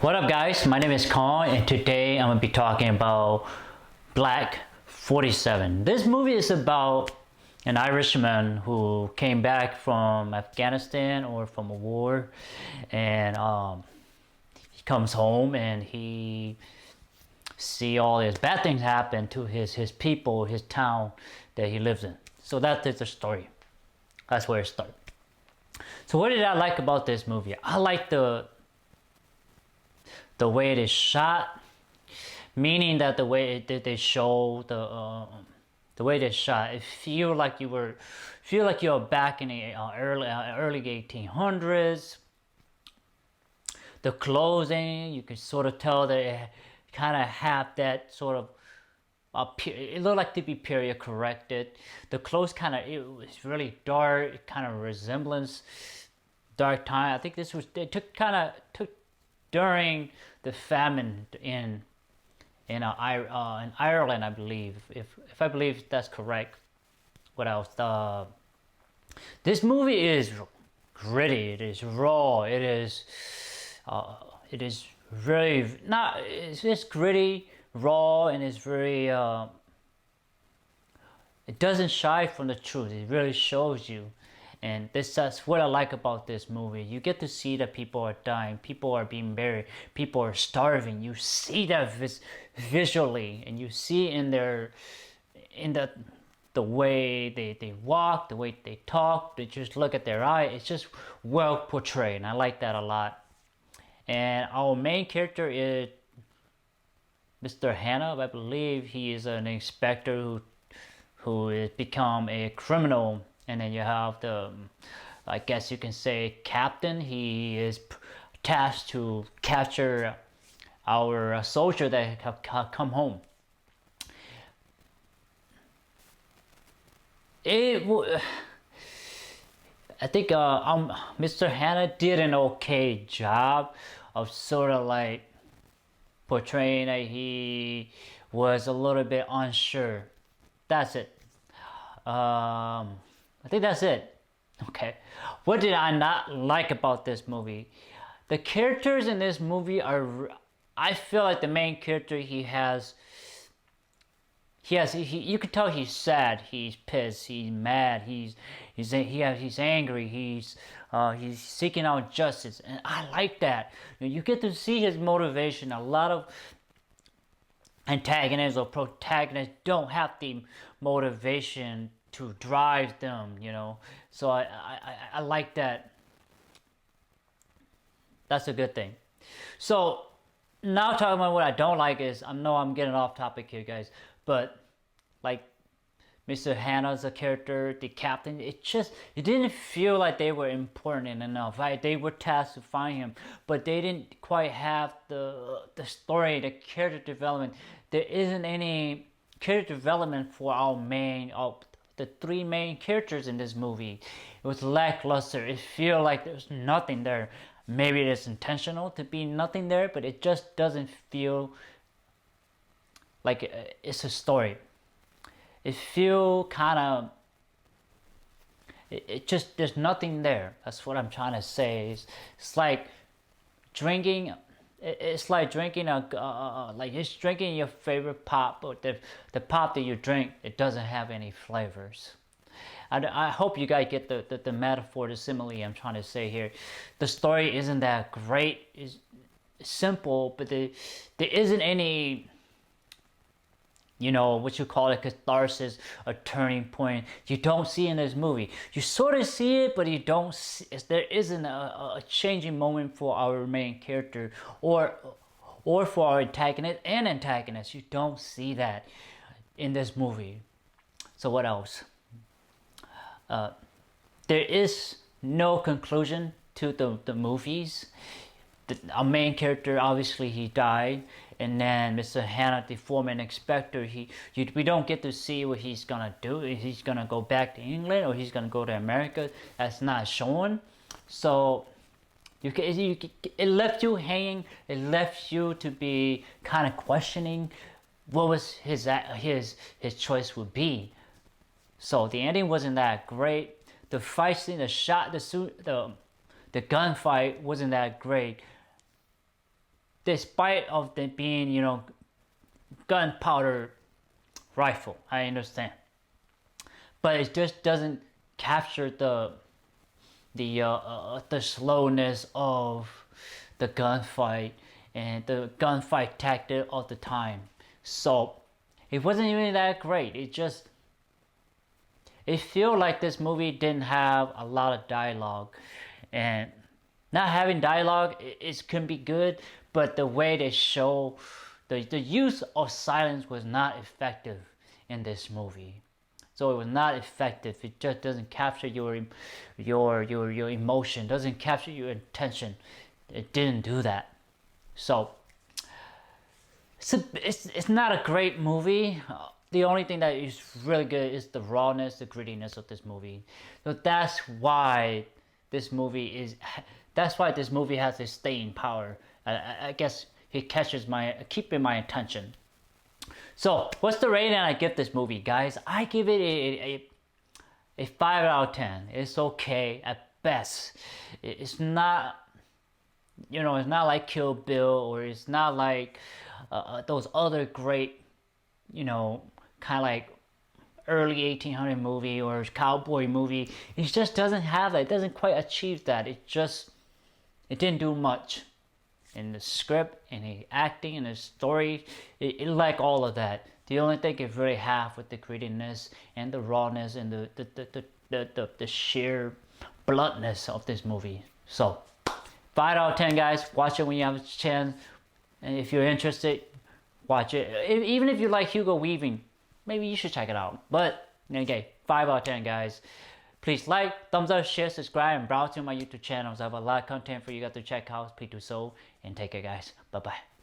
What up, guys? My name is Kong, and today I'm gonna be talking about Black 47. This movie is about an Irishman who came back from Afghanistan or from a war, and he comes home and he see all these bad things happen to his people, his town that he lives in. So that is the story. That's where it starts. So what did I like about this movie? I like the way it is shot, meaning that the way they show the way they shot, it feel like you're back in the early 1800s. The clothing, you can sort of tell that it kind of have that sort of it looked like to be period corrected. The clothes it was really dark, kind of resemblance dark time. I think this was they took during the famine in Ireland, I believe. If I believe that's correct. What else? This movie is gritty. It is raw. It is really not. It's just gritty, raw, and it's very. It doesn't shy from the truth. It really shows you. And that's what I like about this movie. You get to see that people are dying, people are being buried, people are starving. You see that visually, and you see in the way they walk, the way they talk, they just look at their eye. It's just well portrayed, and I like that a lot. And our main character is Mr. Hannah. I believe he is an inspector who has become a criminal. And then you have I guess you can say, captain. He is tasked to capture our soldier that have come home. I think Mr. Hannah did an okay job of sort of like portraying that he was a little bit unsure. That's it. I think that's it. Okay. What did I not like about this movie? The characters in this movie I feel like the main character, you can tell he's sad, he's pissed, he's mad, he's angry, he's seeking out justice, and I like that. You get to see his motivation. A lot of antagonists or protagonists don't have the motivation to drive them, so I like that. That's a good thing. So now talking about what I don't like is, I know I'm getting off topic here, guys, but like Mr. Hannah's a character, the captain, it didn't feel like they were important enough. Right? They were tasked to find him, but they didn't quite have the story, the character development. There isn't any character development for the three main characters in this movie. It was lackluster. It feels like there's nothing there. Maybe it is intentional to be nothing there, but it just doesn't feel like it's a story. It feels kind of, it just, there's nothing there. That's what I'm trying to say. It's like drinking. It's like drinking it's drinking your favorite pop, or the pop that you drink. It doesn't have any flavors. I hope you guys get the metaphor, the simile I'm trying to say here. The story isn't that great. It's simple, but there isn't any, what you call it, catharsis, a turning point. You don't see in this movie. You sort of see it, but you don't see, there isn't a changing moment for our main character or for our antagonist. You don't see that in this movie. So what else? There is no conclusion to the movies. Our main character, obviously, he died, and then Mr. Hannah, the foreman inspector, we don't get to see what he's gonna do. If he's gonna go back to England or he's gonna go to America. That's not shown. So it left you hanging. It left you to be kind of questioning what was his choice would be. So the ending wasn't that great. The fight scene, the gunfight wasn't that great. despite of them being, gunpowder rifle, I understand, but it just doesn't capture the slowness of the gunfight and the gunfight tactic of the time. So it wasn't even that great. It feel like this movie didn't have a lot of dialogue, and not having dialogue it can be good, but the way they show the use of silence was not effective in this movie. So it was not effective. It just doesn't capture your emotion, doesn't capture your attention. It didn't do that. So it's not a great movie. The only thing that is really good is the rawness, the grittiness of this movie. So that's why this movie has this staying power. I guess it keeping my attention. So what's the rating I give this movie, guys? I give it a 5 out of 10. It's okay at best. It's not, it's not like Kill Bill, or it's not like those other great, kind of like early 1800 movie or cowboy movie. It just doesn't have that. It doesn't quite achieve that. It didn't do much in the script, in the acting, in the story. It like all of that. The only thing it really have with the grittiness and the rawness and the sheer bluntness of this movie. So 5 out of 10, guys. Watch it when you have a chance, and if you're interested, watch it. Even if you like Hugo Weaving, maybe you should check it out. But okay, 5 out of 10, guys. Please like, thumbs up, share, subscribe, and browse to my YouTube channels. I have a lot of content for you guys to check out. Please do so, and take care, guys. Bye bye.